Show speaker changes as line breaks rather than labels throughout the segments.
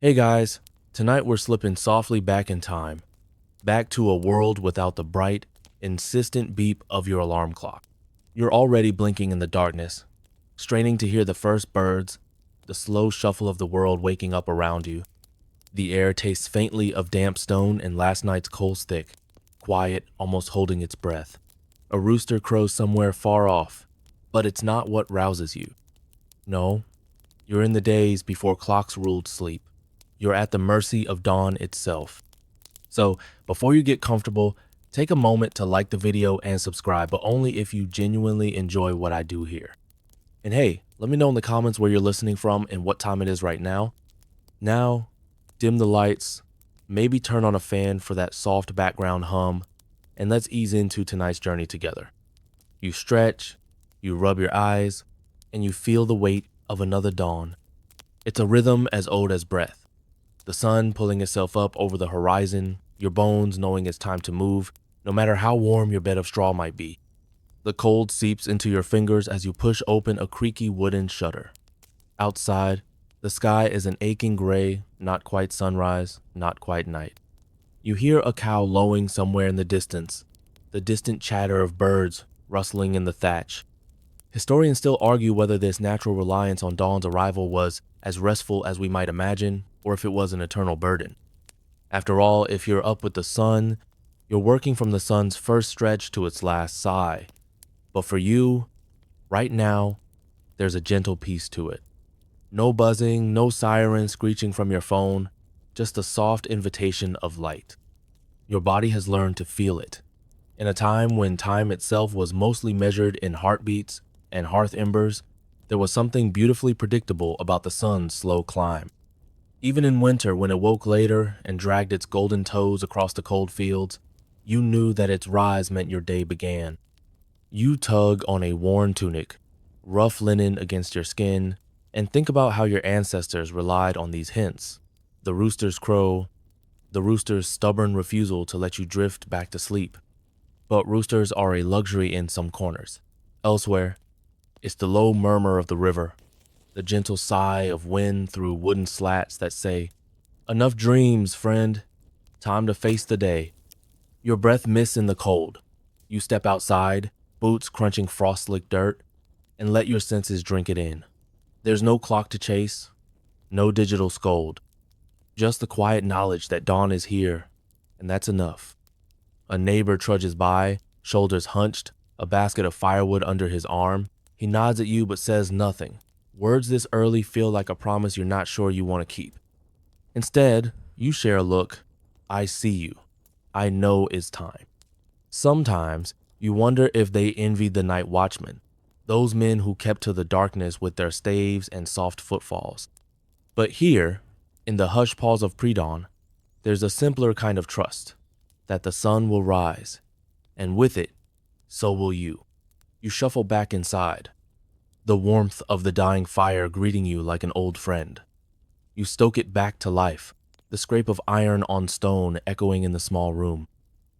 Hey guys, tonight we're slipping softly back in time, back to a world without the bright, insistent beep of your alarm clock. You're already blinking in the darkness, straining to hear the first birds, the slow shuffle of the world waking up around you. The air tastes faintly of damp stone and last night's coal stick, quiet, almost holding its breath. A rooster crows somewhere far off, but it's not what rouses you. No, you're in the days before clocks ruled sleep. You're at the mercy of dawn itself. So, before you get comfortable, take a moment to like the video and subscribe, but only if you genuinely enjoy what I do here. And hey, let me know in the comments where you're listening from and what time it is right now. Now, dim the lights, maybe turn on a fan for that soft background hum, and let's ease into tonight's journey together. You stretch, you rub your eyes, and you feel the weight of another dawn. It's a rhythm as old as breath. The sun pulling itself up over the horizon, your bones knowing it's time to move, no matter how warm your bed of straw might be. The cold seeps into your fingers as you push open a creaky wooden shutter. Outside, the sky is an aching gray, not quite sunrise, not quite night. You hear a cow lowing somewhere in the distant chatter of birds rustling in the thatch. Historians still argue whether this natural reliance on dawn's arrival was as restful as we might imagine, or if it was an eternal burden. After all, if you're up with the sun, you're working from the sun's first stretch to its last sigh. But for you, right now, there's a gentle peace to it. No buzzing, no siren screeching from your phone, just a soft invitation of light. Your body has learned to feel it. In a time when time itself was mostly measured in heartbeats and hearth embers, there was something beautifully predictable about the sun's slow climb. Even in winter, when it woke later and dragged its golden toes across the cold fields, you knew that its rise meant your day began. You tug on a worn tunic, rough linen against your skin, and think about how your ancestors relied on these hints. The rooster's crow, the rooster's stubborn refusal to let you drift back to sleep. But roosters are a luxury in some corners. Elsewhere, it's the low murmur of the river, the gentle sigh of wind through wooden slats that say, "Enough dreams, friend. Time to face the day." Your breath mists in the cold. You step outside, boots crunching frost-slick dirt, and let your senses drink it in. There's no clock to chase, no digital scold, just the quiet knowledge that dawn is here, and that's enough. A neighbor trudges by, shoulders hunched, a basket of firewood under his arm. He nods at you but says nothing. Words this early feel like a promise you're not sure you want to keep. Instead, you share a look. I see you. I know it's time. Sometimes, you wonder if they envied the night watchmen, those men who kept to the darkness with their staves and soft footfalls. But here, in the hush pause of pre-dawn, there's a simpler kind of trust, that the sun will rise, and with it, so will you. You shuffle back inside, the warmth of the dying fire greeting you like an old friend. You stoke it back to life, the scrape of iron on stone echoing in the small room.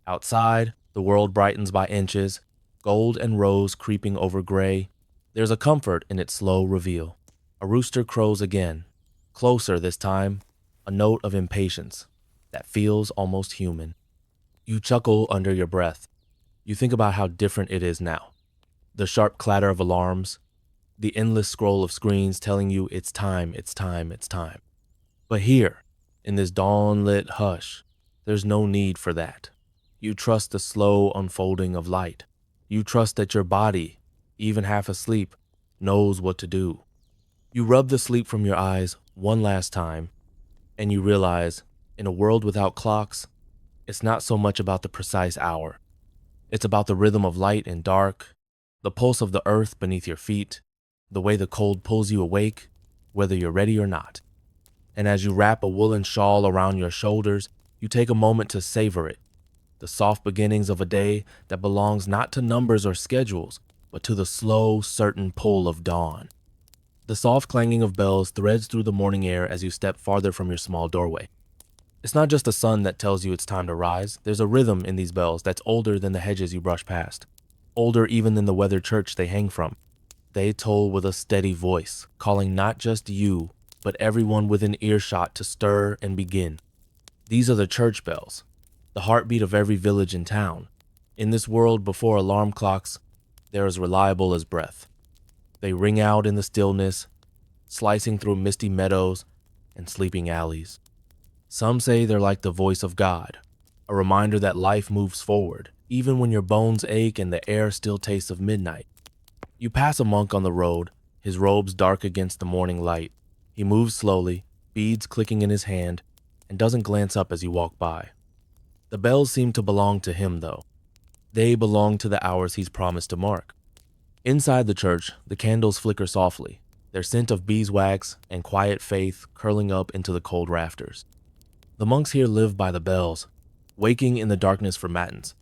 Outside, the world brightens by inches, gold and rose creeping over gray. There's a comfort in its slow reveal. A rooster crows again, closer this time, a note of impatience that feels almost human. You chuckle under your breath. You think about how different it is now. The sharp clatter of alarms, the endless scroll of screens telling you it's time, it's time, it's time. But here, in this dawn-lit hush, there's no need for that. You trust the slow unfolding of light. You trust that your body, even half asleep, knows what to do. You rub the sleep from your eyes one last time, and you realize, in a world without clocks, it's not so much about the precise hour. It's about the rhythm of light and dark, the pulse of the earth beneath your feet, the way the cold pulls you awake, whether you're ready or not. And as you wrap a woolen shawl around your shoulders, you take a moment to savor it, the soft beginnings of a day that belongs not to numbers or schedules, but to the slow, certain pull of dawn. The soft clanging of bells threads through the morning air as you step farther from your small doorway. It's not just the sun that tells you it's time to rise. There's a rhythm in these bells that's older than the hedges you brush past, older even than the weathered church they hang from. They toll with a steady voice, calling not just you, but everyone within earshot to stir and begin. These are the church bells, the heartbeat of every village and town. In this world before alarm clocks, they're as reliable as breath. They ring out in the stillness, slicing through misty meadows and sleeping alleys. Some say they're like the voice of God, a reminder that life moves forward, even when your bones ache and the air still tastes of midnight. You pass a monk on the road, his robes dark against the morning light. He moves slowly, beads clicking in his hand, and doesn't glance up as you walk by. The bells seem to belong to him, though. They belong to the hours he's promised to mark. Inside the church, the candles flicker softly, their scent of beeswax and quiet faith curling up into the cold rafters. The monks here live by the bells, waking in the darkness for matins,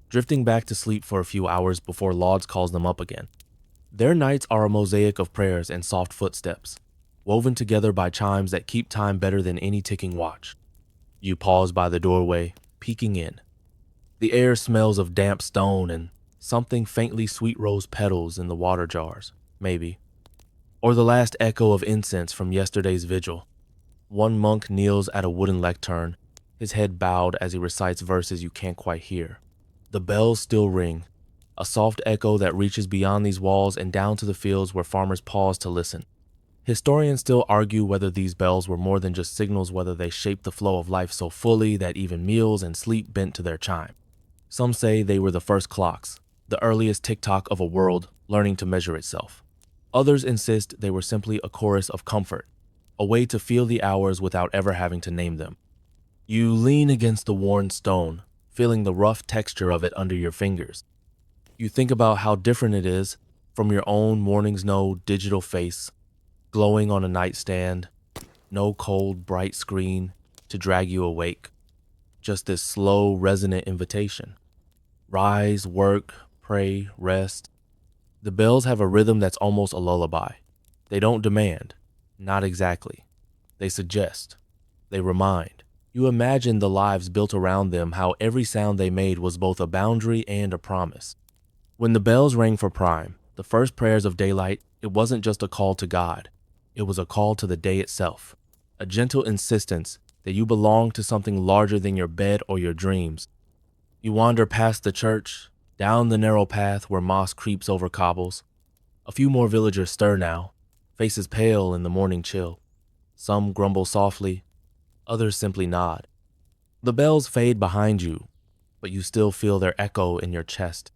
drifting back to sleep for a few hours before Lauds calls them up again. Their nights are a mosaic of prayers and soft footsteps, woven together by chimes that keep time better than any ticking watch. You pause by the doorway, peeking in. The air smells of damp stone and something faintly sweet rose petals in the water jars, maybe. Or the last echo of incense from yesterday's vigil. One monk kneels at a wooden lectern, his head bowed as he recites verses you can't quite hear. The bells still ring, a soft echo that reaches beyond these walls and down to the fields where farmers pause to listen. Historians still argue whether these bells were more than just signals, whether they shaped the flow of life so fully that even meals and sleep bent to their chime. Some say they were the first clocks, the earliest tick-tock of a world learning to measure itself. Others insist they were simply a chorus of comfort, a way to feel the hours without ever having to name them. You lean against the worn stone, feeling the rough texture of it under your fingers. You think about how different it is from your own morning's no digital face, glowing on a nightstand, no cold, bright screen to drag you awake. Just this slow, resonant invitation. Rise, work, pray, rest. The bells have a rhythm that's almost a lullaby. They don't demand, not exactly. They suggest, they remind. You imagine the lives built around them, how every sound they made was both a boundary and a promise. When the bells rang for prime, the first prayers of daylight, it wasn't just a call to God. It was a call to the day itself, a gentle insistence that you belong to something larger than your bed or your dreams. You wander past the church, down the narrow path where moss creeps over cobbles. A few more villagers stir now, faces pale in the morning chill. Some grumble softly, others simply nod. The bells fade behind you, but you still feel their echo in your chest.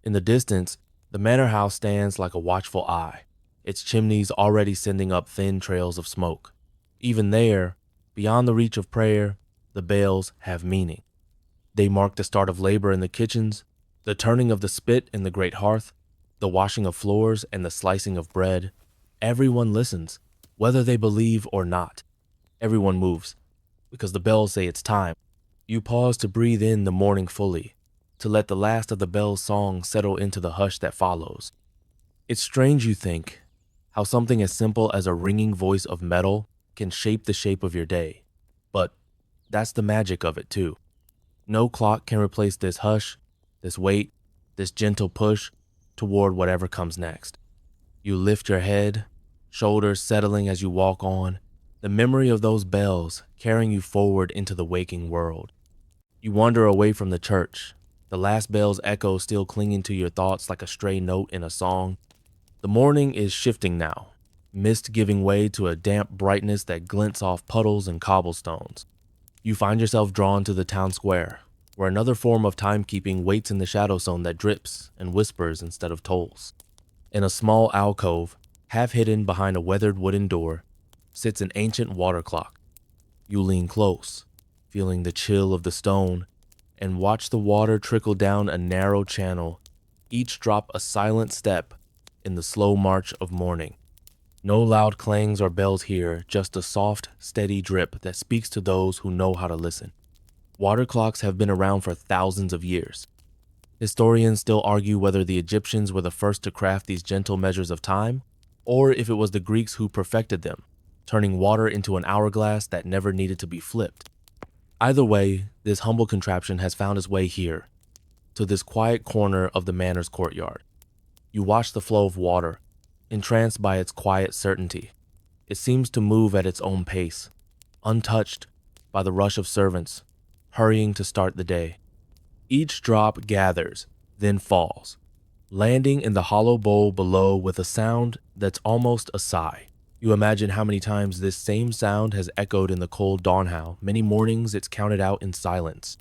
In the distance, the manor house stands like a watchful eye, its chimneys already sending up thin trails of smoke. Even there, beyond the reach of prayer, the bells have meaning. They mark the start of labor in the kitchens, the turning of the spit in the great hearth, the washing of floors and the slicing of bread. Everyone listens, whether they believe or not. Everyone moves, because the bells say it's time. You pause to breathe in the morning fully, to let the last of the bell's song settle into the hush that follows. It's strange, you think, how something as simple as a ringing voice of metal can shape the shape of your day. But that's the magic of it too. No clock can replace this hush, this wait, this gentle push toward whatever comes next. You lift your head, shoulders settling as you walk on, the memory of those bells carrying you forward into the waking world. You wander away from the church, the last bell's echo still clinging to your thoughts like a stray note in a song. The morning is shifting now, mist giving way to a damp brightness that glints off puddles and cobblestones. You find yourself drawn to the town square, where another form of timekeeping waits in the shadow zone that drips and whispers instead of tolls. In a small alcove, half hidden behind a weathered wooden door, sits an ancient water clock. You lean close, feeling the chill of the stone, and watch the water trickle down a narrow channel, each drop a silent step in the slow march of morning. No loud clangs or bells here, just a soft, steady drip that speaks to those who know how to listen. Water clocks have been around for thousands of years. Historians still argue whether the Egyptians were the first to craft these gentle measures of time, or if it was the Greeks who perfected them, turning water into an hourglass that never needed to be flipped. Either way, this humble contraption has found its way here, to this quiet corner of the manor's courtyard. You watch the flow of water, entranced by its quiet certainty. It seems to move at its own pace, untouched by the rush of servants hurrying to start the day. Each drop gathers, then falls, landing in the hollow bowl below with a sound that's almost a sigh. You imagine how many times this same sound has echoed in the cold dawn, how many mornings it's counted out in silence.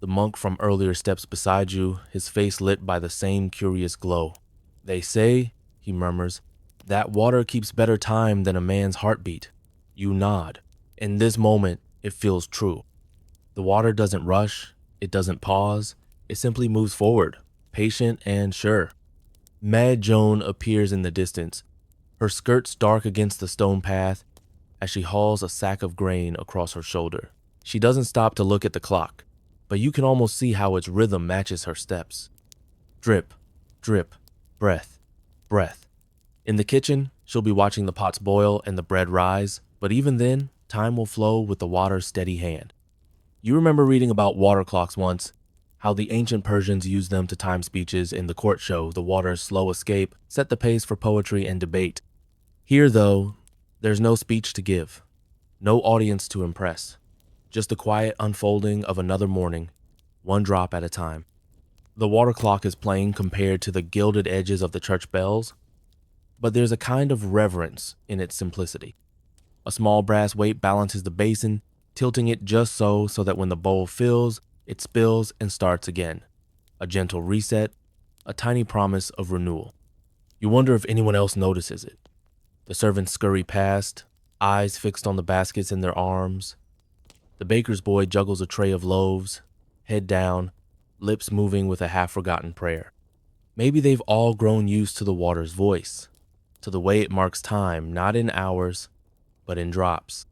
The monk from earlier steps beside you, his face lit by the same curious glow. They say, he murmurs, that water keeps better time than a man's heartbeat. You nod. In this moment, it feels true. The water doesn't rush, it doesn't pause, it simply moves forward, patient and sure. Mad Joan appears in the distance, her skirts dark against the stone path as she hauls a sack of grain across her shoulder. She doesn't stop to look at the clock, but you can almost see how its rhythm matches her steps. Drip, drip, breath, breath. In the kitchen, she'll be watching the pots boil and the bread rise, but even then, time will flow with the water's steady hand. You remember reading about water clocks once, how the ancient Persians used them to time speeches in the court show. The water's slow escape set the pace for poetry and debate. Here, though, there's no speech to give, no audience to impress, just the quiet unfolding of another morning, one drop at a time. The water clock is playing compared to the gilded edges of the church bells, but there's a kind of reverence in its simplicity. A small brass weight balances the basin, tilting it just so that when the bowl fills, it spills and starts again. A gentle reset, a tiny promise of renewal. You wonder if anyone else notices it. The servants scurry past, eyes fixed on the baskets in their arms. The baker's boy juggles a tray of loaves, head down, lips moving with a half-forgotten prayer. Maybe they've all grown used to the water's voice, to the way it marks time, not in hours, but in drops.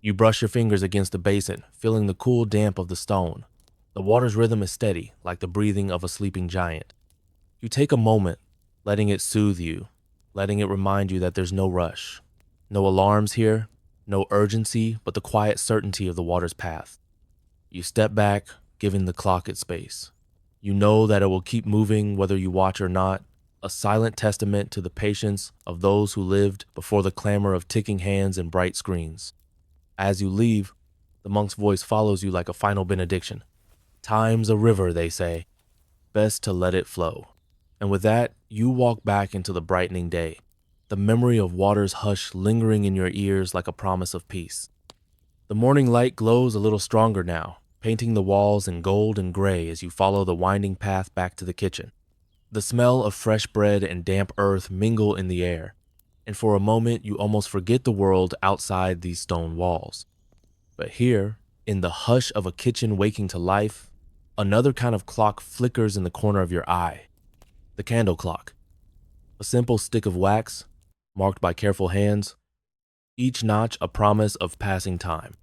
You brush your fingers against the basin, feeling the cool damp of the stone. The water's rhythm is steady, like the breathing of a sleeping giant. You take a moment, letting it soothe you, letting it remind you that there's no rush, no alarms here, no urgency, but the quiet certainty of the water's path. You step back, giving the clock its space. You know that it will keep moving whether you watch or not, a silent testament to the patience of those who lived before the clamor of ticking hands and bright screens. As you leave, the monk's voice follows you like a final benediction. Time's a river, they say. Best to let it flow. And with that, you walk back into the brightening day, the memory of water's hush lingering in your ears like a promise of peace. The morning light glows a little stronger now, painting the walls in gold and gray as you follow the winding path back to the kitchen. The smell of fresh bread and damp earth mingle in the air, and for a moment you almost forget the world outside these stone walls. But here, in the hush of a kitchen waking to life, another kind of clock flickers in the corner of your eye. The candle clock. A simple stick of wax, marked by careful hands, each notch a promise of passing time.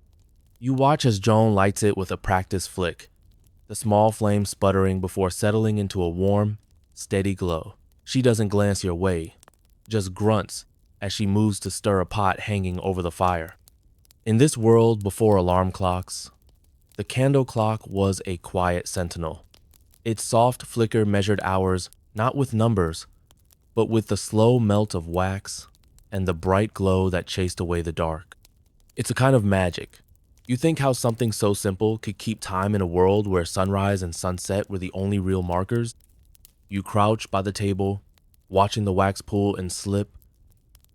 You watch as Joan lights it with a practiced flick, the small flame sputtering before settling into a warm, steady glow. She doesn't glance your way, just grunts as she moves to stir a pot hanging over the fire. In this world before alarm clocks, the candle clock was a quiet sentinel. Its soft flicker measured hours not with numbers, but with the slow melt of wax and the bright glow that chased away the dark. It's a kind of magic. You think how something so simple could keep time in a world where sunrise and sunset were the only real markers? You crouch by the table, watching the wax pull and slip,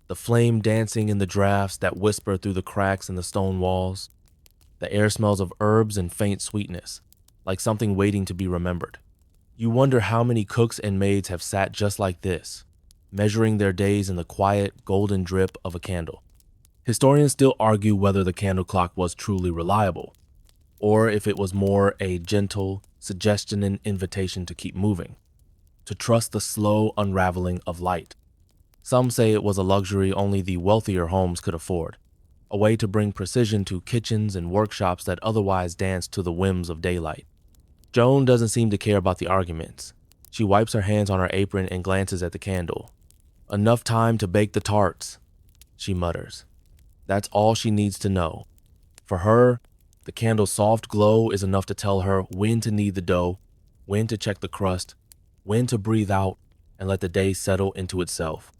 the flame dancing in the drafts that whisper through the cracks in the stone walls. The air smells of herbs and faint sweetness, like something waiting to be remembered. You wonder how many cooks and maids have sat just like this, measuring their days in the quiet, golden drip of a candle. Historians still argue whether the candle clock was truly reliable, or if it was more a gentle suggestion and invitation to keep moving, to trust the slow unraveling of light. Some say it was a luxury only the wealthier homes could afford, a way to bring precision to kitchens and workshops that otherwise danced to the whims of daylight. Joan doesn't seem to care about the arguments. She wipes her hands on her apron and glances at the candle. Enough time to bake the tarts, she mutters. That's all she needs to know. For her, the candle's soft glow is enough to tell her when to knead the dough, when to check the crust, when to breathe out and let the day settle into itself.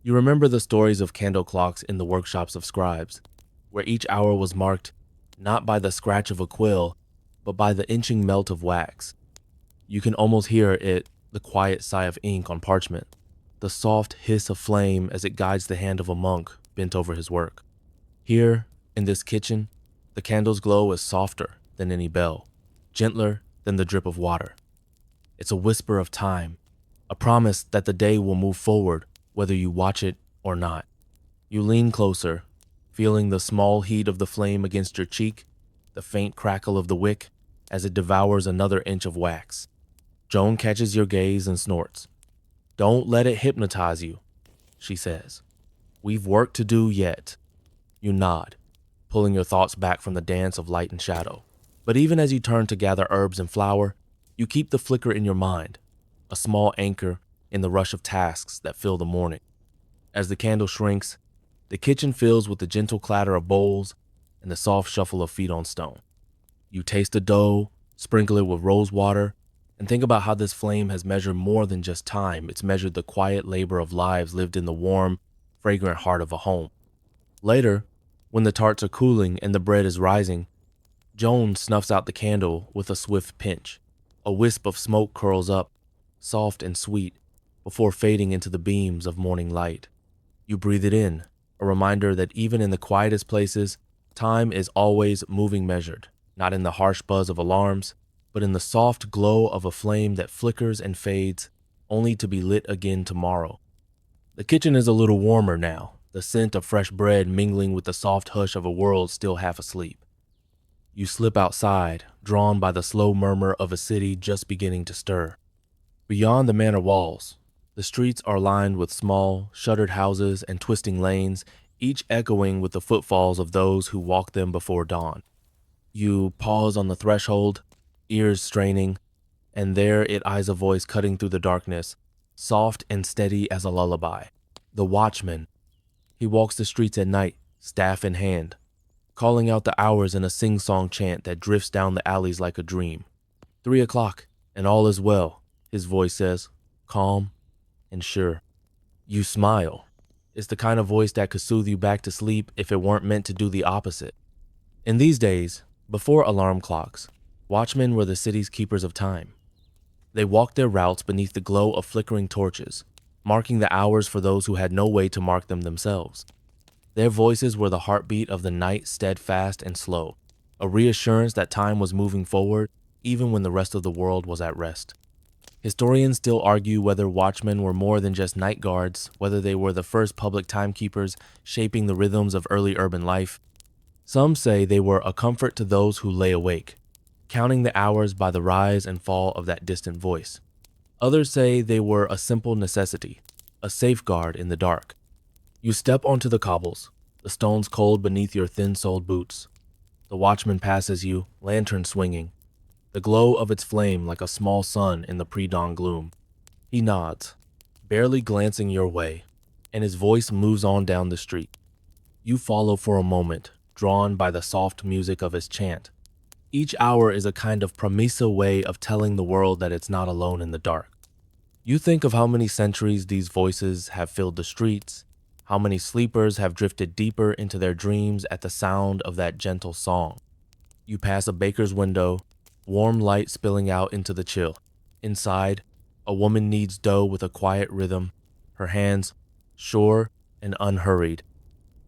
You remember the stories of candle clocks in the workshops of scribes, where each hour was marked not by the scratch of a quill, but by the inching melt of wax. You can almost hear it, the quiet sigh of ink on parchment, the soft hiss of flame as it guides the hand of a monk bent over his work. Here, in this kitchen, the candle's glow is softer than any bell, gentler than the drip of water. It's a whisper of time, a promise that the day will move forward whether you watch it or not. You lean closer, feeling the small heat of the flame against your cheek, the faint crackle of the wick as it devours another inch of wax. Joan catches your gaze and snorts. "Don't let it hypnotize you," she says. "We've work to do yet." You nod, pulling your thoughts back from the dance of light and shadow. But even as you turn to gather herbs and flour, you keep the flicker in your mind, a small anchor in the rush of tasks that fill the morning. As the candle shrinks, the kitchen fills with the gentle clatter of bowls and the soft shuffle of feet on stone. You taste the dough, sprinkle it with rose water, and think about how this flame has measured more than just time. It's measured the quiet labor of lives lived in the warm, fragrant heart of a home. Later, when the tarts are cooling and the bread is rising, Joan snuffs out the candle with a swift pinch. A wisp of smoke curls up, soft and sweet, before fading into the beams of morning light. You breathe it in, a reminder that even in the quietest places, time is always moving measured, not in the harsh buzz of alarms, but in the soft glow of a flame that flickers and fades, only to be lit again tomorrow. The kitchen is a little warmer now, the scent of fresh bread mingling with the soft hush of a world still half asleep. You slip outside, drawn by the slow murmur of a city just beginning to stir. Beyond the manor walls, the streets are lined with small, shuttered houses and twisting lanes, each echoing with the footfalls of those who walk them before dawn. You pause on the threshold, ears straining, and there it eyes a voice cutting through the darkness, soft and steady as a lullaby. The watchman. He walks the streets at night, staff in hand, calling out the hours in a sing-song chant that drifts down the alleys like a dream. 3 o'clock, and all is well, his voice says, calm and sure. You smile. It's the kind of voice that could soothe you back to sleep if it weren't meant to do the opposite. In these days, before alarm clocks, watchmen were the city's keepers of time. They walked their routes beneath the glow of flickering torches, marking the hours for those who had no way to mark them themselves. Their voices were the heartbeat of the night, steadfast and slow, a reassurance that time was moving forward even when the rest of the world was at rest. Historians still argue whether watchmen were more than just night guards, whether they were the first public timekeepers shaping the rhythms of early urban life. Some say they were a comfort to those who lay awake, counting the hours by the rise and fall of that distant voice. Others say they were a simple necessity, a safeguard in the dark. You step onto the cobbles, the stones cold beneath your thin-soled boots. The watchman passes you, lantern swinging, the glow of its flame like a small sun in the pre-dawn gloom. He nods, barely glancing your way, and his voice moves on down the street. You follow for a moment, drawn by the soft music of his chant. Each hour is a kind of promesa way of telling the world that it's not alone in the dark. You think of how many centuries these voices have filled the streets, how many sleepers have drifted deeper into their dreams at the sound of that gentle song. You pass a baker's window, warm light spilling out into the chill. Inside, a woman kneads dough with a quiet rhythm, her hands sure and unhurried.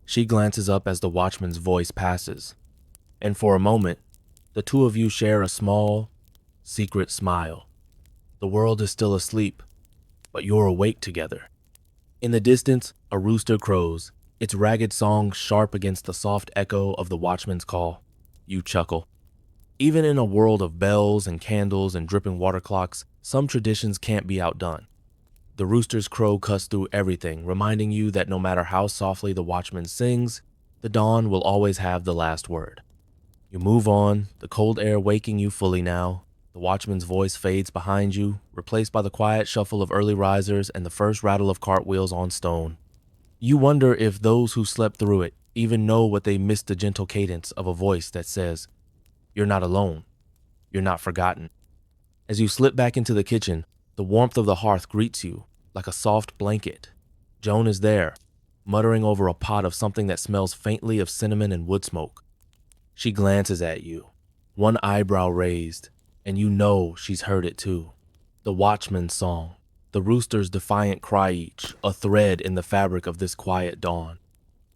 She glances up as the watchman's voice passes, and for a moment, the two of you share a small, secret smile. The world is still asleep, but you're awake together. In the distance, a rooster crows, its ragged song sharp against the soft echo of the watchman's call. You chuckle. Even in a world of bells and candles and dripping water clocks, some traditions can't be outdone. The rooster's crow cuts through everything, reminding you that no matter how softly the watchman sings, the dawn will always have the last word. You move on, the cold air waking you fully now. The watchman's voice fades behind you, replaced by the quiet shuffle of early risers and the first rattle of cartwheels on stone. You wonder if those who slept through it even know what they missed, the gentle cadence of a voice that says, "You're not alone. You're not forgotten." As you slip back into the kitchen, the warmth of the hearth greets you like a soft blanket. Joan is there, muttering over a pot of something that smells faintly of cinnamon and wood smoke. She glances at you, one eyebrow raised, and you know she's heard it too. The watchman's song, the rooster's defiant cry each, a thread in the fabric of this quiet dawn.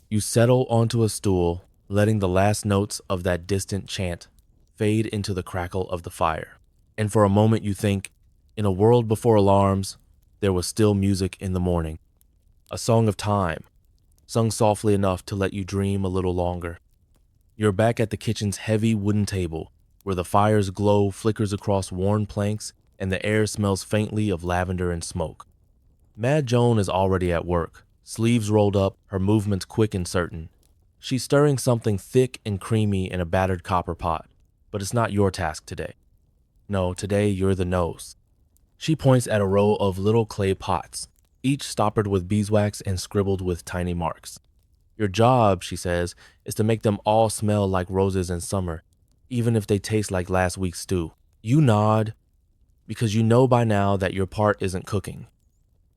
You settle onto a stool, letting the last notes of that distant chant fade into the crackle of the fire. And for a moment you think, in a world before alarms, there was still music in the morning. A song of time, sung softly enough to let you dream a little longer. You're back at the kitchen's heavy wooden table, where the fire's glow flickers across worn planks and the air smells faintly of lavender and smoke. Mad Joan is already at work, sleeves rolled up, her movements quick and certain. She's stirring something thick and creamy in a battered copper pot, but it's not your task today. No, today you're the nose. She points at a row of little clay pots, each stoppered with beeswax and scribbled with tiny marks. Your job, she says, is to make them all smell like roses in summer, even if they taste like last week's stew. You nod, because you know by now that your part isn't cooking.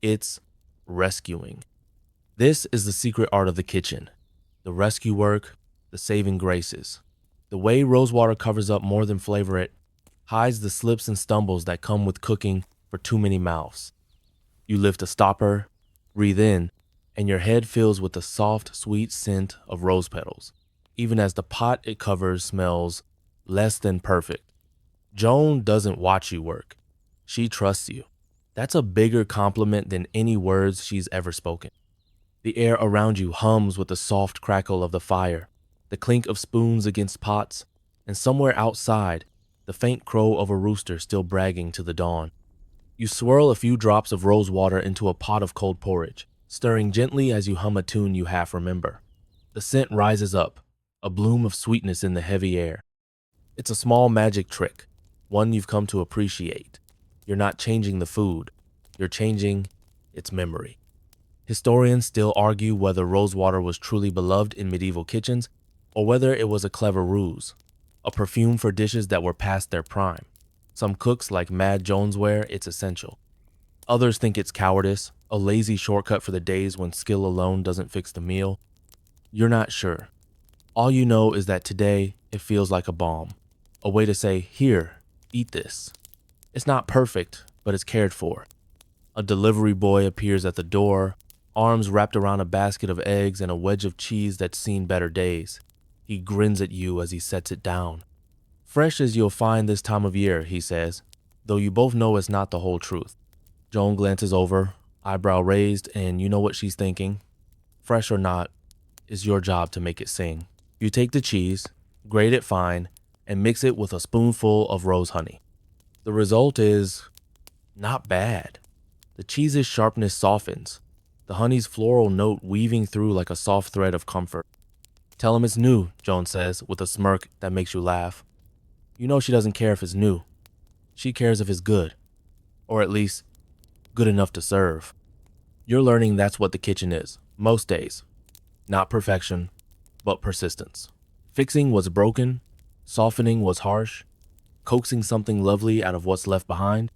It's rescuing. This is the secret art of the kitchen. The rescue work, the saving graces. The way rosewater covers up more than flavor it, hides the slips and stumbles that come with cooking for too many mouths. You lift a stopper, breathe in, and your head fills with the soft, sweet scent of rose petals, even as the pot it covers smells less than perfect. Joan doesn't watch you work. She trusts you. That's a bigger compliment than any words she's ever spoken. The air around you hums with the soft crackle of the fire, the clink of spoons against pots, and somewhere outside, the faint crow of a rooster still bragging to the dawn. You swirl a few drops of rose water into a pot of cold porridge, stirring gently as you hum a tune you half remember. The scent rises up, a bloom of sweetness in the heavy air. It's a small magic trick, one you've come to appreciate. You're not changing the food, you're changing its memory. Historians still argue whether rosewater was truly beloved in medieval kitchens or whether it was a clever ruse, a perfume for dishes that were past their prime. Some cooks like Mad Joan swear it's essential. Others think it's cowardice, a lazy shortcut for the days when skill alone doesn't fix the meal. You're not sure. All you know is that today it feels like a balm, a way to say, here, eat this. It's not perfect, but it's cared for. A delivery boy appears at the door, arms wrapped around a basket of eggs and a wedge of cheese that's seen better days. He grins at you as he sets it down. Fresh as you'll find this time of year, he says, though you both know it's not the whole truth. Joan glances over, eyebrow raised, and you know what she's thinking. Fresh or not, it's your job to make it sing. You take the cheese, grate it fine, and mix it with a spoonful of rose honey. The result is not bad. The cheese's sharpness softens, the honey's floral note weaving through like a soft thread of comfort. Tell him it's new, Joan says, with a smirk that makes you laugh. You know she doesn't care if it's new. She cares if it's good, or at least good enough to serve. You're learning that's what the kitchen is, most days. Not perfection, but persistence. Fixing what's broken, softening what's harsh, coaxing something lovely out of what's left behind.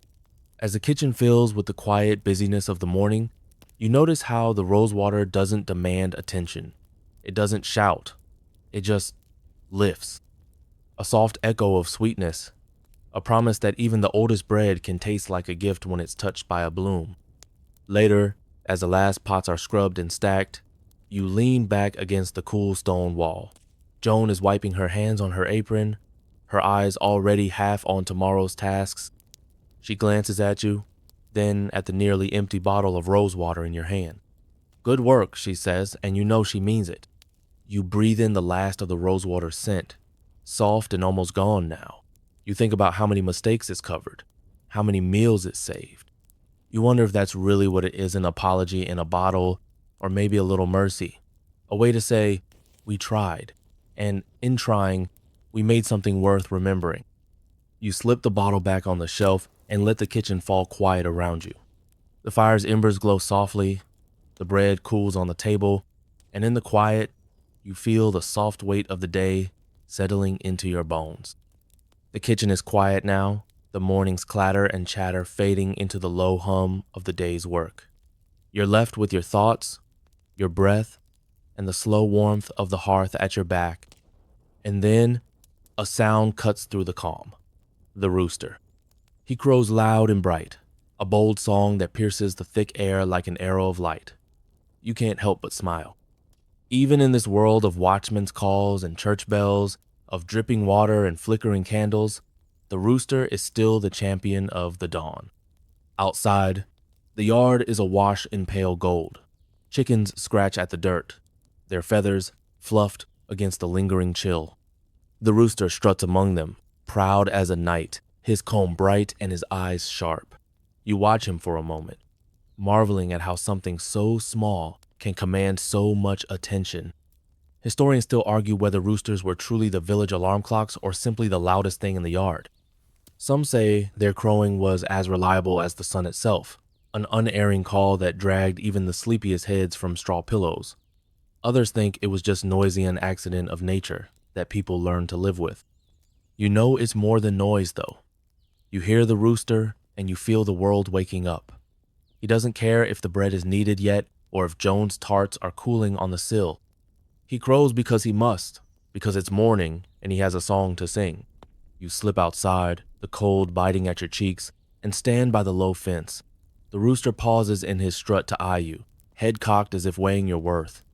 As the kitchen fills with the quiet busyness of the morning, you notice how the rosewater doesn't demand attention. It doesn't shout. It just lifts. A soft echo of sweetness, a promise that even the oldest bread can taste like a gift when it's touched by a bloom. Later, as the last pots are scrubbed and stacked, you lean back against the cool stone wall. Joan is wiping her hands on her apron, her eyes already half on tomorrow's tasks. She glances at you, then at the nearly empty bottle of rosewater in your hand. Good work, she says, and you know she means it. You breathe in the last of the rosewater scent, soft and almost gone now. You think about how many mistakes it's covered, how many meals it saved. You wonder if that's really what it is, an apology in a bottle, or maybe a little mercy. A way to say, we tried, and in trying, we made something worth remembering. You slip the bottle back on the shelf and let the kitchen fall quiet around you. The fire's embers glow softly, the bread cools on the table, and in the quiet, you feel the soft weight of the day settling into your bones. The kitchen is quiet now, the morning's clatter and chatter fading into the low hum of the day's work. You're left with your thoughts, your breath, and the slow warmth of the hearth at your back. And then a sound cuts through the calm. The rooster. He crows loud and bright, a bold song that pierces the thick air like an arrow of light. You can't help but smile. Even in this world of watchmen's calls and church bells, of dripping water and flickering candles, the rooster is still the champion of the dawn. Outside, the yard is awash in pale gold. Chickens scratch at the dirt, their feathers fluffed against the lingering chill. The rooster struts among them, proud as a knight, his comb bright and his eyes sharp. You watch him for a moment, marveling at how something so small can command so much attention. Historians still argue whether roosters were truly the village alarm clocks or simply the loudest thing in the yard. Some say their crowing was as reliable as the sun itself, an unerring call that dragged even the sleepiest heads from straw pillows. Others think it was just noisy an accident of nature that people learned to live with. You know it's more than noise, though. You hear the rooster and you feel the world waking up. He doesn't care if the bread is kneaded yet or if Joan's tarts are cooling on the sill. He crows because he must, because it's morning and he has a song to sing. You slip outside, the cold biting at your cheeks, and stand by the low fence. The rooster pauses in his strut to eye you, head cocked as if weighing your worth.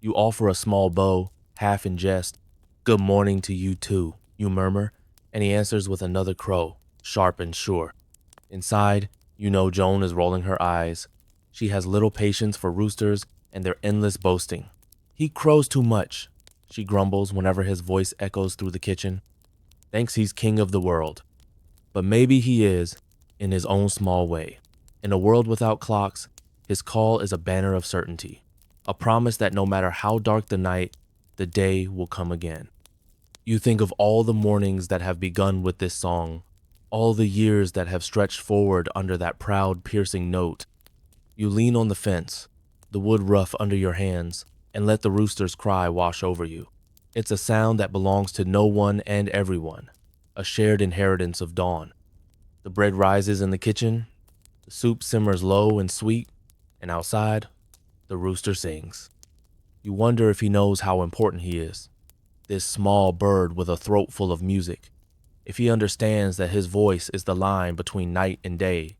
You offer a small bow, half in jest. "Good morning to you too," you murmur, and he answers with another crow, sharp and sure. Inside, you know Joan is rolling her eyes. She has little patience for roosters and their endless boasting. "He crows too much," she grumbles whenever his voice echoes through the kitchen. Thinks he's king of the world. But maybe he is, in his own small way. In a world without clocks, his call is a banner of certainty, a promise that no matter how dark the night, the day will come again. You think of all the mornings that have begun with this song, all the years that have stretched forward under that proud, piercing note. You lean on the fence, the wood rough under your hands, and let the rooster's cry wash over you. It's a sound that belongs to no one and everyone, a shared inheritance of dawn. The bread rises in the kitchen, the soup simmers low and sweet, and outside, the rooster sings. You wonder if he knows how important he is, this small bird with a throat full of music, if he understands that his voice is the line between night and day,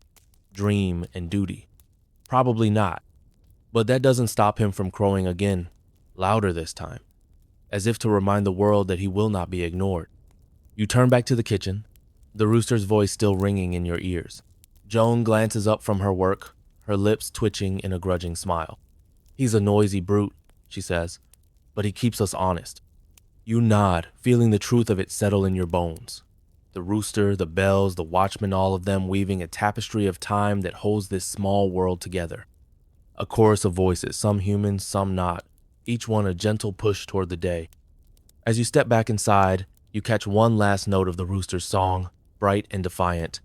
dream and duty. Probably not, but that doesn't stop him from crowing again, louder this time, as if to remind the world that he will not be ignored. You turn back to the kitchen, the rooster's voice still ringing in your ears. Joan glances up from her work, her lips twitching in a grudging smile. "He's a noisy brute," she says, "but he keeps us honest." You nod, feeling the truth of it settle in your bones. The rooster, the bells, the watchmen, all of them weaving a tapestry of time that holds this small world together. A chorus of voices, some human, some not, each one a gentle push toward the day. As you step back inside, you catch one last note of the rooster's song, bright and defiant.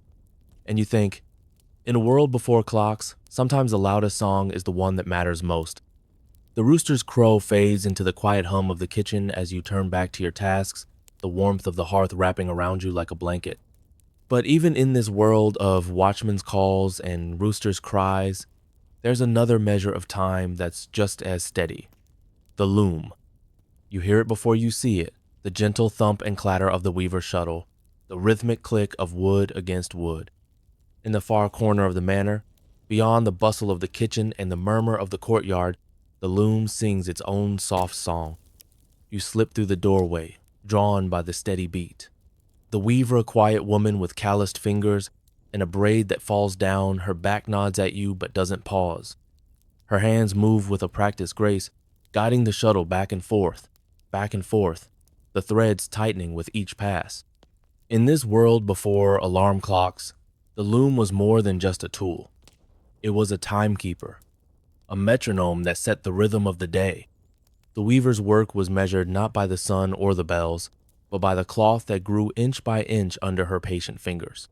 And you think, in a world before clocks, sometimes the loudest song is the one that matters most. The rooster's crow fades into the quiet hum of the kitchen as you turn back to your tasks, the warmth of the hearth wrapping around you like a blanket. But even in this world of watchmen's calls and roosters' cries, there's another measure of time that's just as steady. The loom. You hear it before you see it, the gentle thump and clatter of the weaver's shuttle, the rhythmic click of wood against wood. In the far corner of the manor, beyond the bustle of the kitchen and the murmur of the courtyard, the loom sings its own soft song. You slip through the doorway, drawn by the steady beat. The weaver, a quiet woman with calloused fingers and a braid that falls down, her back nods at you but doesn't pause. Her hands move with a practiced grace, guiding the shuttle back and forth, the threads tightening with each pass. In this world before alarm clocks, the loom was more than just a tool. It was a timekeeper, a metronome that set the rhythm of the day. The weaver's work was measured not by the sun or the bells, but by the cloth that grew inch by inch under her patient fingers.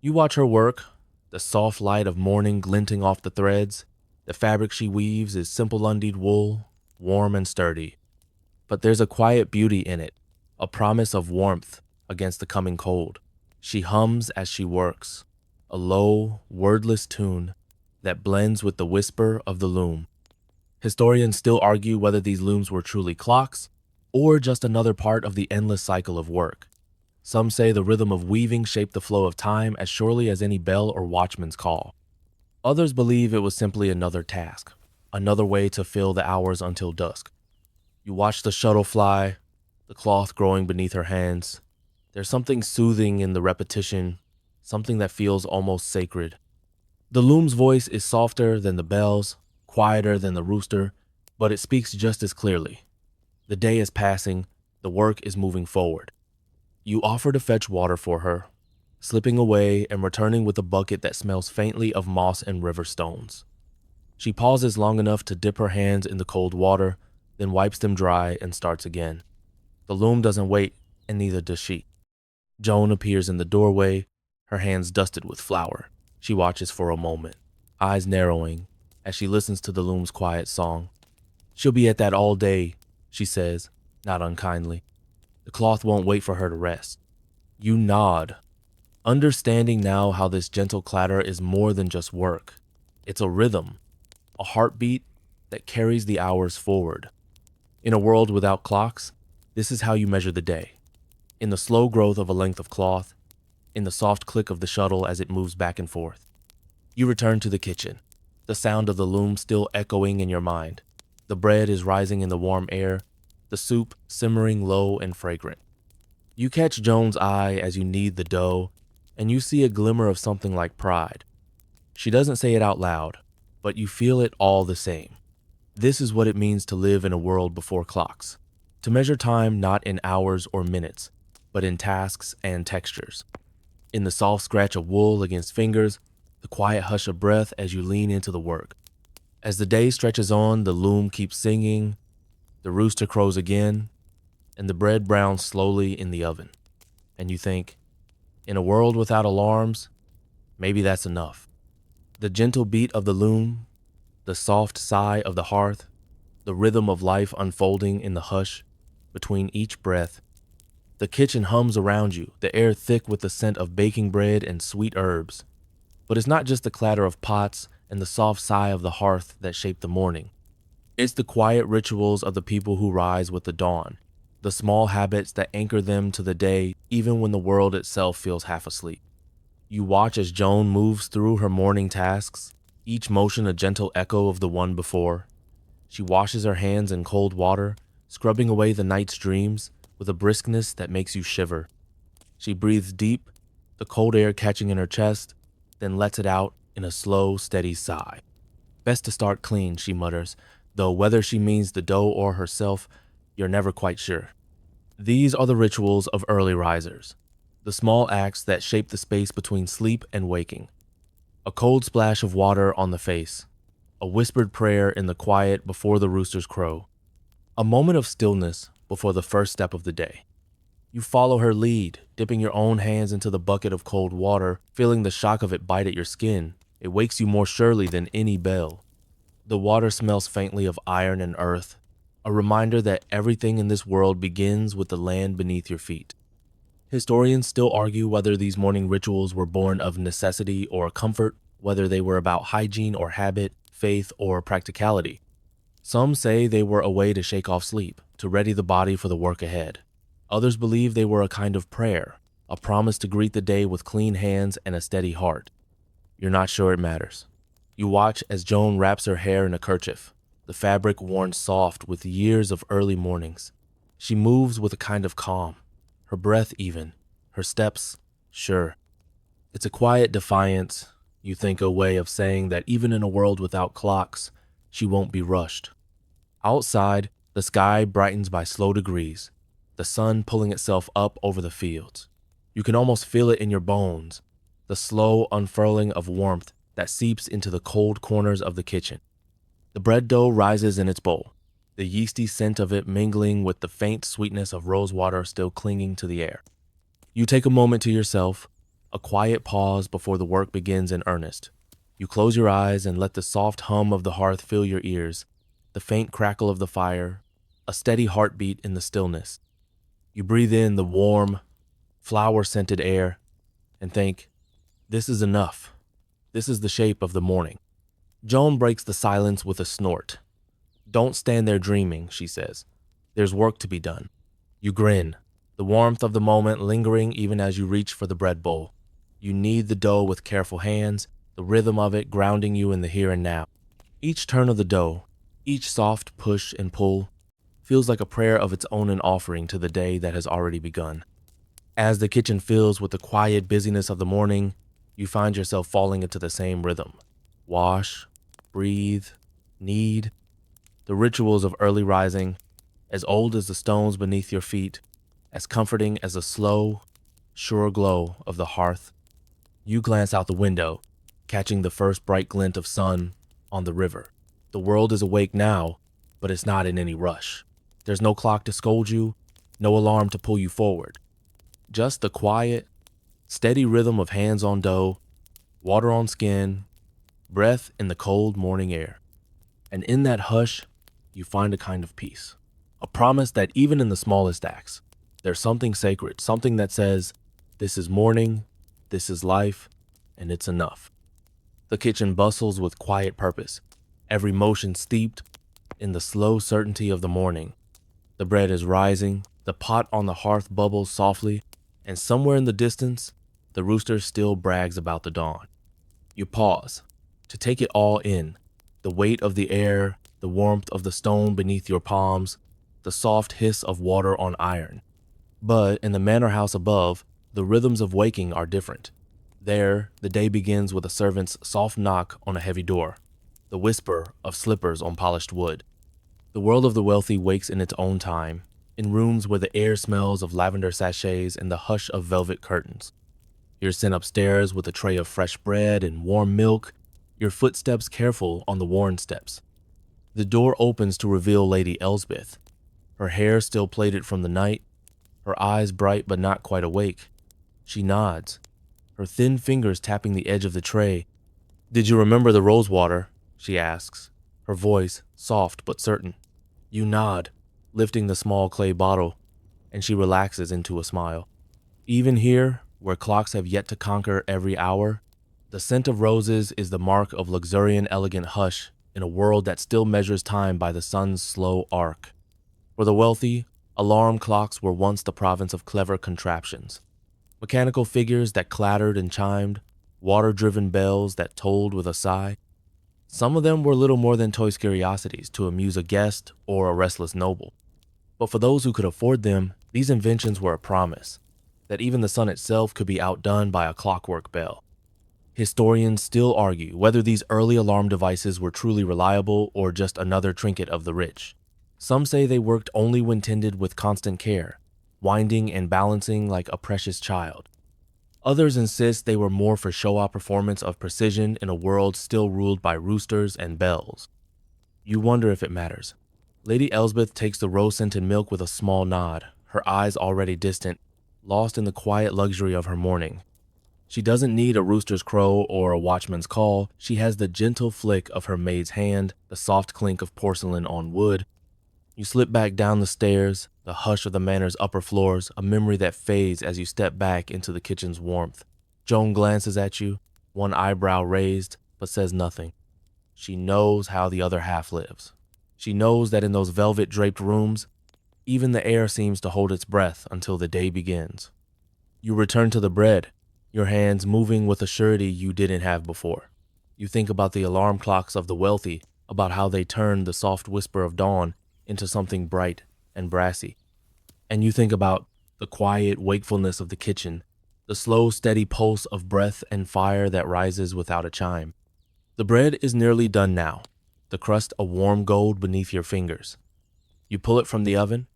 You watch her work, the soft light of morning glinting off the threads. The fabric she weaves is simple undied wool, warm and sturdy. But there's a quiet beauty in it, a promise of warmth against the coming cold. She hums as she works, a low, wordless tune, that blends with the whisper of the loom. Historians still argue whether these looms were truly clocks or just another part of the endless cycle of work. Some say the rhythm of weaving shaped the flow of time as surely as any bell or watchman's call. Others believe it was simply another task, another way to fill the hours until dusk. You watch the shuttle fly, the cloth growing beneath her hands. There's something soothing in the repetition, something that feels almost sacred. The loom's voice is softer than the bells, quieter than the rooster, but it speaks just as clearly. The day is passing, the work is moving forward. You offer to fetch water for her, slipping away and returning with a bucket that smells faintly of moss and river stones. She pauses long enough to dip her hands in the cold water, then wipes them dry and starts again. The loom doesn't wait, and neither does she. Joan appears in the doorway, her hands dusted with flour. She watches for a moment, eyes narrowing, as she listens to the loom's quiet song. She'll be at that all day, she says, not unkindly. The cloth won't wait for her to rest. You nod, understanding now how this gentle clatter is more than just work. It's a rhythm, a heartbeat that carries the hours forward. In a world without clocks, this is how you measure the day. In the slow growth of a length of cloth, in the soft click of the shuttle as it moves back and forth. You return to the kitchen, the sound of the loom still echoing in your mind. The bread is rising in the warm air, the soup simmering low and fragrant. You catch Joan's eye as you knead the dough, and you see a glimmer of something like pride. She doesn't say it out loud, but you feel it all the same. This is what it means to live in a world before clocks, to measure time not in hours or minutes, but in tasks and textures. In the soft scratch of wool against fingers, the quiet hush of breath as you lean into the work. As the day stretches on, the loom keeps singing, the rooster crows again, and the bread browns slowly in the oven. And you think, in a world without alarms, maybe that's enough. The gentle beat of the loom, the soft sigh of the hearth, the rhythm of life unfolding in the hush between each breath. The kitchen hums around you, the air thick with the scent of baking bread and sweet herbs. But it's not just the clatter of pots and the soft sigh of the hearth that shape the morning. It's the quiet rituals of the people who rise with the dawn, the small habits that anchor them to the day even when the world itself feels half asleep. You watch as Joan moves through her morning tasks, each motion a gentle echo of the one before. She washes her hands in cold water, scrubbing away the night's dreams with a briskness that makes you shiver. She breathes deep, the cold air catching in her chest, then lets it out in a slow, steady sigh. Best to start clean, she mutters, though whether she means the dough or herself, you're never quite sure. These are the rituals of early risers, the small acts that shape the space between sleep and waking. A cold splash of water on the face, a whispered prayer in the quiet before the roosters crow, a moment of stillness before the first step of the day. You follow her lead, dipping your own hands into the bucket of cold water, feeling the shock of it bite at your skin. It wakes you more surely than any bell. The water smells faintly of iron and earth, a reminder that everything in this world begins with the land beneath your feet. Historians still argue whether these morning rituals were born of necessity or comfort, whether they were about hygiene or habit, faith or practicality. Some say they were a way to shake off sleep, to ready the body for the work ahead. Others believe they were a kind of prayer, a promise to greet the day with clean hands and a steady heart. You're not sure it matters. You watch as Joan wraps her hair in a kerchief, the fabric worn soft with years of early mornings. She moves with a kind of calm, her breath even, her steps sure. It's a quiet defiance, you think, a way of saying that even in a world without clocks, she won't be rushed. Outside, the sky brightens by slow degrees, the sun pulling itself up over the fields. You can almost feel it in your bones, the slow unfurling of warmth that seeps into the cold corners of the kitchen. The bread dough rises in its bowl, the yeasty scent of it mingling with the faint sweetness of rose water still clinging to the air. You take a moment to yourself, a quiet pause before the work begins in earnest. You close your eyes and let the soft hum of the hearth fill your ears, the faint crackle of the fire, a steady heartbeat in the stillness. You breathe in the warm, flower-scented air and think, this is enough. This is the shape of the morning. Joan breaks the silence with a snort. "Don't stand there dreaming," she says. "There's work to be done." You grin, the warmth of the moment lingering even as you reach for the bread bowl. You knead the dough with careful hands, the rhythm of it grounding you in the here and now. Each turn of the dough, each soft push and pull, feels like a prayer of its own, an offering to the day that has already begun. As the kitchen fills with the quiet busyness of the morning, you find yourself falling into the same rhythm. Wash, breathe, knead. The rituals of early rising, as old as the stones beneath your feet, as comforting as the slow, sure glow of the hearth. You glance out the window, catching the first bright glint of sun on the river. The world is awake now, but it's not in any rush. There's no clock to scold you, no alarm to pull you forward. Just the quiet, steady rhythm of hands on dough, water on skin, breath in the cold morning air. And in that hush, you find a kind of peace. A promise that even in the smallest acts, there's something sacred, something that says, this is morning, this is life, and it's enough. The kitchen bustles with quiet purpose, every motion steeped in the slow certainty of the morning. The bread is rising, the pot on the hearth bubbles softly, and somewhere in the distance, the rooster still brags about the dawn. You pause to take it all in, the weight of the air, the warmth of the stone beneath your palms, the soft hiss of water on iron. But in the manor house above, the rhythms of waking are different. There, the day begins with a servant's soft knock on a heavy door, the whisper of slippers on polished wood. The world of the wealthy wakes in its own time, in rooms where the air smells of lavender sachets and the hush of velvet curtains. You're sent upstairs with a tray of fresh bread and warm milk, your footsteps careful on the worn steps. The door opens to reveal Lady Elsbeth, her hair still plaited from the night, her eyes bright but not quite awake. She nods, her thin fingers tapping the edge of the tray. "Did you remember the rose water?" she asks, her voice soft but certain. You nod, lifting the small clay bottle, and she relaxes into a smile. Even here, where clocks have yet to conquer every hour, the scent of roses is the mark of luxuriant, elegant hush in a world that still measures time by the sun's slow arc. For the wealthy, alarm clocks were once the province of clever contraptions. Mechanical figures that clattered and chimed, water-driven bells that tolled with a sigh. Some of them were little more than toy curiosities to amuse a guest or a restless noble. But for those who could afford them, these inventions were a promise that even the sun itself could be outdone by a clockwork bell. Historians still argue whether these early alarm devices were truly reliable or just another trinket of the rich. Some say they worked only when tended with constant care, winding and balancing like a precious child. Others insist they were more for show-off performance of precision in a world still ruled by roosters and bells. You wonder if it matters. Lady Elsbeth takes the rose-scented milk with a small nod, her eyes already distant, lost in the quiet luxury of her morning. She doesn't need a rooster's crow or a watchman's call. She has the gentle flick of her maid's hand, the soft clink of porcelain on wood. You slip back down the stairs, the hush of the manor's upper floors, a memory that fades as you step back into the kitchen's warmth. Joan glances at you, one eyebrow raised, but says nothing. She knows how the other half lives. She knows that in those velvet-draped rooms, even the air seems to hold its breath until the day begins. You return to the bread, your hands moving with a surety you didn't have before. You think about the alarm clocks of the wealthy, about how they turned the soft whisper of dawn into something bright and brassy. And you think about the quiet wakefulness of the kitchen, the slow, steady pulse of breath and fire that rises without a chime. The bread is nearly done now, the crust a warm gold beneath your fingers. You pull it from the oven,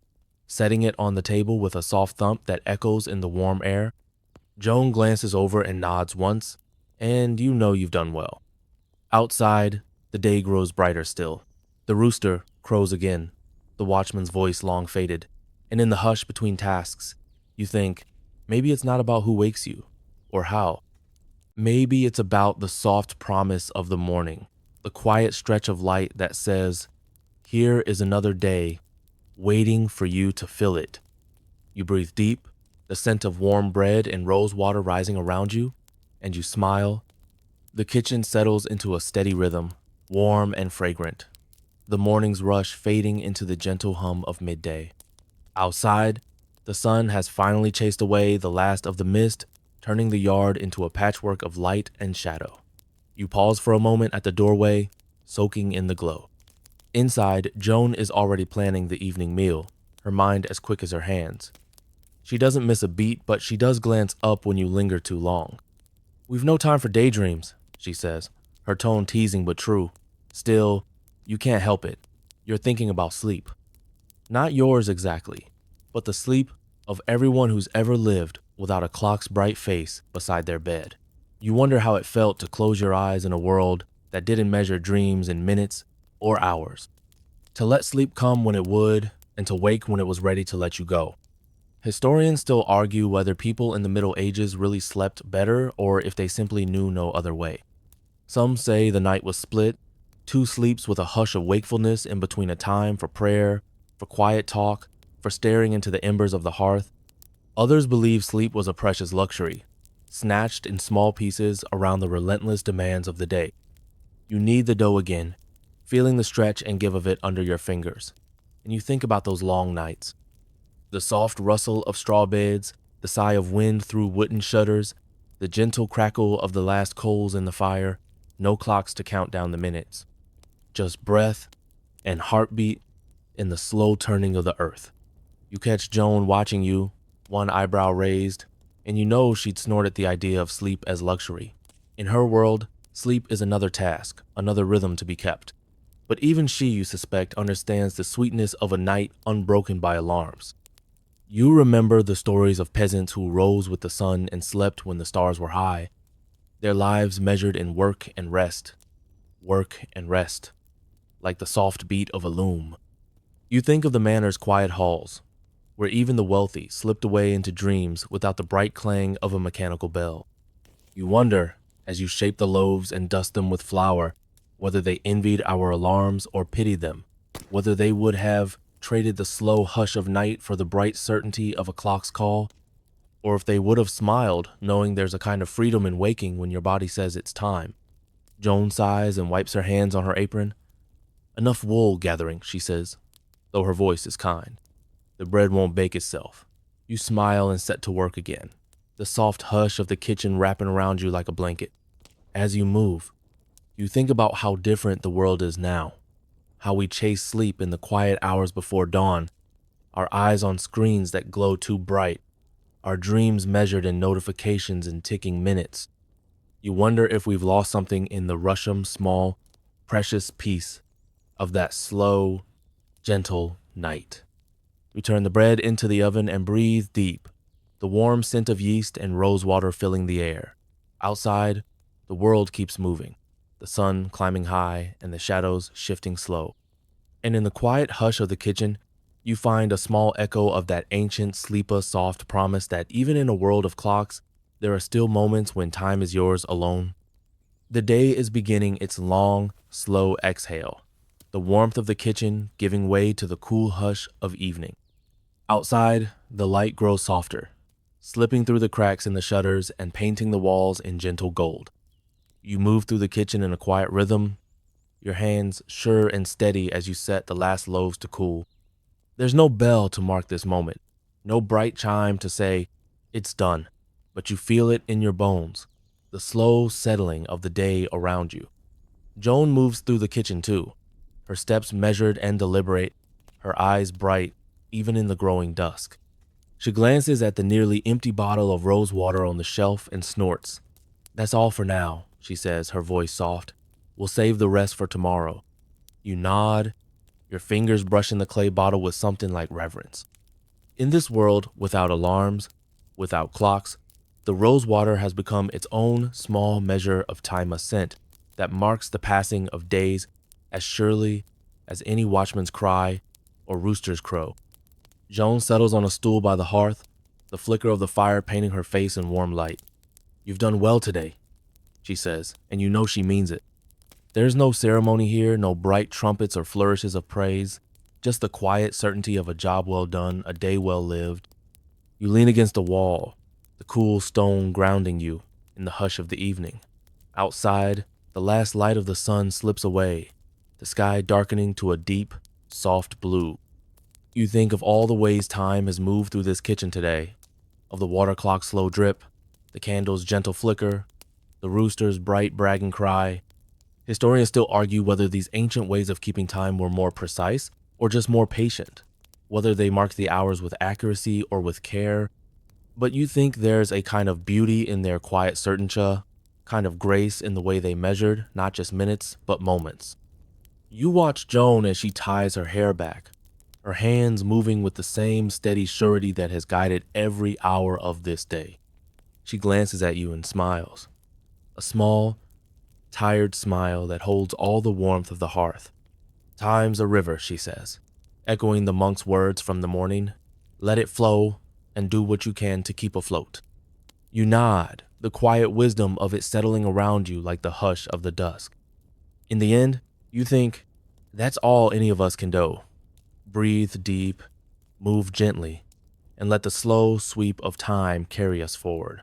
setting it on the table with a soft thump that echoes in the warm air. Joan glances over and nods once, and you know you've done well. Outside, the day grows brighter still. The rooster crows again, the watchman's voice long faded, and in the hush between tasks, you think, maybe it's not about who wakes you, or how. Maybe it's about the soft promise of the morning, the quiet stretch of light that says, here is another day, waiting for you to fill it. You breathe deep, the scent of warm bread and rose water rising around you, and you smile. The kitchen settles into a steady rhythm, warm and fragrant, the morning's rush fading into the gentle hum of midday. Outside, the sun has finally chased away the last of the mist, turning the yard into a patchwork of light and shadow. You pause for a moment at the doorway, soaking in the glow. Inside, Joan is already planning the evening meal, her mind as quick as her hands. She doesn't miss a beat, but she does glance up when you linger too long. "We've no time for daydreams," she says, her tone teasing but true. Still, you can't help it. You're thinking about sleep. Not yours exactly, but the sleep of everyone who's ever lived without a clock's bright face beside their bed. You wonder how it felt to close your eyes in a world that didn't measure dreams in minutes or hours. To let sleep come when it would, and to wake when it was ready to let you go. Historians still argue whether people in the Middle Ages really slept better or if they simply knew no other way. Some say the night was split, two sleeps with a hush of wakefulness in between a time for prayer, for quiet talk, for staring into the embers of the hearth. Others believe sleep was a precious luxury, snatched in small pieces around the relentless demands of the day. You knead the dough again, feeling the stretch and give of it under your fingers, and you think about those long nights. The soft rustle of straw beds, the sigh of wind through wooden shutters, the gentle crackle of the last coals in the fire, no clocks to count down the minutes. Just breath and heartbeat in the slow turning of the earth. You catch Joan watching you, one eyebrow raised, and you know she'd snort at the idea of sleep as luxury. In her world, sleep is another task, another rhythm to be kept. But even she, you suspect, understands the sweetness of a night unbroken by alarms. You remember the stories of peasants who rose with the sun and slept when the stars were high, their lives measured in work and rest, like the soft beat of a loom. You think of the manor's quiet halls, where even the wealthy slipped away into dreams without the bright clang of a mechanical bell. You wonder, as you shape the loaves and dust them with flour, whether they envied our alarms or pitied them, whether they would have traded the slow hush of night for the bright certainty of a clock's call, or if they would have smiled, knowing there's a kind of freedom in waking when your body says it's time. Joan sighs and wipes her hands on her apron. "Enough wool gathering," she says, though her voice is kind. "The bread won't bake itself." You smile and set to work again, the soft hush of the kitchen wrapping around you like a blanket. As you move, you think about how different the world is now, how we chase sleep in the quiet hours before dawn, our eyes on screens that glow too bright, our dreams measured in notifications and ticking minutes. You wonder if we've lost something in the Russian small, precious peace of that slow, gentle night. You turn the bread into the oven and breathe deep, the warm scent of yeast and rose water filling the air. Outside, the world keeps moving, the sun climbing high and the shadows shifting slow. And in the quiet hush of the kitchen, you find a small echo of that ancient sleepless soft promise that even in a world of clocks, there are still moments when time is yours alone. The day is beginning its long, slow exhale, the warmth of the kitchen giving way to the cool hush of evening. Outside, the light grows softer, slipping through the cracks in the shutters and painting the walls in gentle gold. You move through the kitchen in a quiet rhythm, your hands sure and steady as you set the last loaves to cool. There's no bell to mark this moment, no bright chime to say, "It's done," but you feel it in your bones, the slow settling of the day around you. Joan moves through the kitchen too, her steps measured and deliberate, her eyes bright, even in the growing dusk. She glances at the nearly empty bottle of rose water on the shelf and snorts. "That's all for now," she says, her voice soft. "We'll save the rest for tomorrow." You nod, your fingers brushing the clay bottle with something like reverence. In this world, without alarms, without clocks, the rose water has become its own small measure of time ascent that marks the passing of days as surely as any watchman's cry or rooster's crow. Joan settles on a stool by the hearth, the flicker of the fire painting her face in warm light. "You've done well today," she says, and you know she means it. There's no ceremony here, no bright trumpets or flourishes of praise, just the quiet certainty of a job well done, a day well lived. You lean against a wall, the cool stone grounding you in the hush of the evening. Outside, The last light of the sun slips away, the sky darkening to a deep, soft blue. You think of all the ways time has moved through this kitchen today, of the water clock's slow drip, the candle's gentle flicker, the rooster's bright bragging cry. Historians still argue whether these ancient ways of keeping time were more precise or just more patient, whether they marked the hours with accuracy or with care. But you think there's a kind of beauty in their quiet certainty, kind of grace in the way they measured, not just minutes, but moments. You watch Joan as she ties her hair back, her hands moving with the same steady surety that has guided every hour of this day. She glances at you and smiles, a small, tired smile that holds all the warmth of the hearth. Time's a river, she says, echoing the monk's words from the morning. Let it flow and do what you can to keep afloat. You nod, the quiet wisdom of it settling around you like the hush of the dusk. In the end, you think, that's all any of us can do. Breathe deep, move gently, and let the slow sweep of time carry us forward.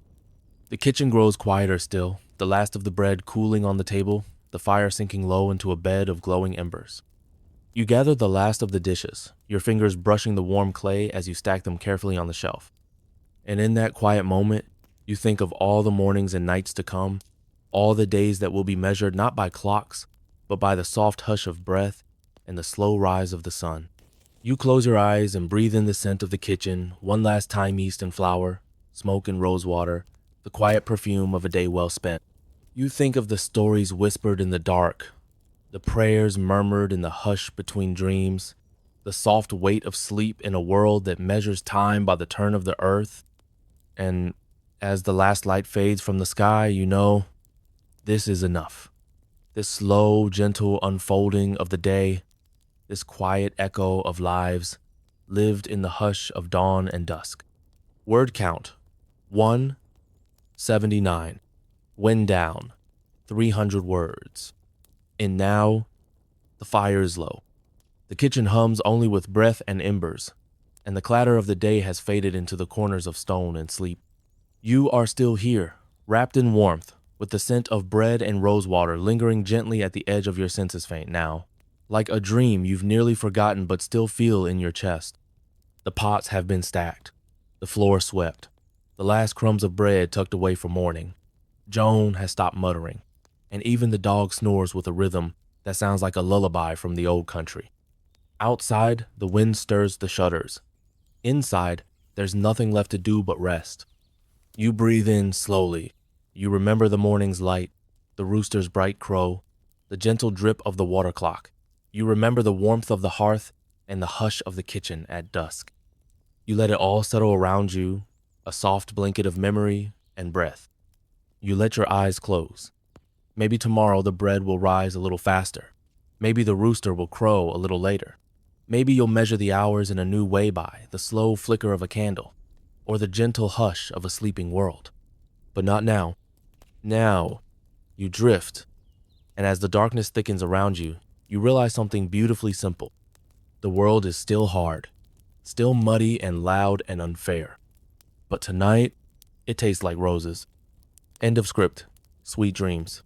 The kitchen grows quieter still, the last of the bread cooling on the table, the fire sinking low into a bed of glowing embers. You gather the last of the dishes, your fingers brushing the warm clay as you stack them carefully on the shelf. And in that quiet moment, you think of all the mornings and nights to come, all the days that will be measured not by clocks, but by the soft hush of breath and the slow rise of the sun. You close your eyes and breathe in the scent of the kitchen, one last time yeast and flour, smoke and rose water, the quiet perfume of a day well spent. You think of the stories whispered in the dark, the prayers murmured in the hush between dreams, the soft weight of sleep in a world that measures time by the turn of the earth. And as the last light fades from the sky, you know, this is enough. This slow, gentle unfolding of the day, this quiet echo of lives lived in the hush of dawn and dusk. Word count, 179. Wind down, 300 words. And now, the fire is low. The kitchen hums only with breath and embers, and the clatter of the day has faded into the corners of stone and sleep. You are still here, wrapped in warmth, with the scent of bread and rosewater lingering gently at the edge of your senses faint now, like a dream you've nearly forgotten but still feel in your chest. The pots have been stacked, the floor swept, the last crumbs of bread tucked away for morning. Joan has stopped muttering, and even the dog snores with a rhythm that sounds like a lullaby from the old country. Outside, the wind stirs the shutters. Inside, there's nothing left to do but rest. You breathe in slowly. You remember the morning's light, the rooster's bright crow, the gentle drip of the water clock. You remember the warmth of the hearth and the hush of the kitchen at dusk. You let it all settle around you, a soft blanket of memory and breath. You let your eyes close. Maybe tomorrow the bread will rise a little faster. Maybe the rooster will crow a little later. Maybe you'll measure the hours in a new way by the slow flicker of a candle, or the gentle hush of a sleeping world. But not now. Now, you drift, and as the darkness thickens around you, you realize something beautifully simple. The world is still hard, still muddy and loud and unfair. But tonight, it tastes like roses. End of script. Sweet dreams.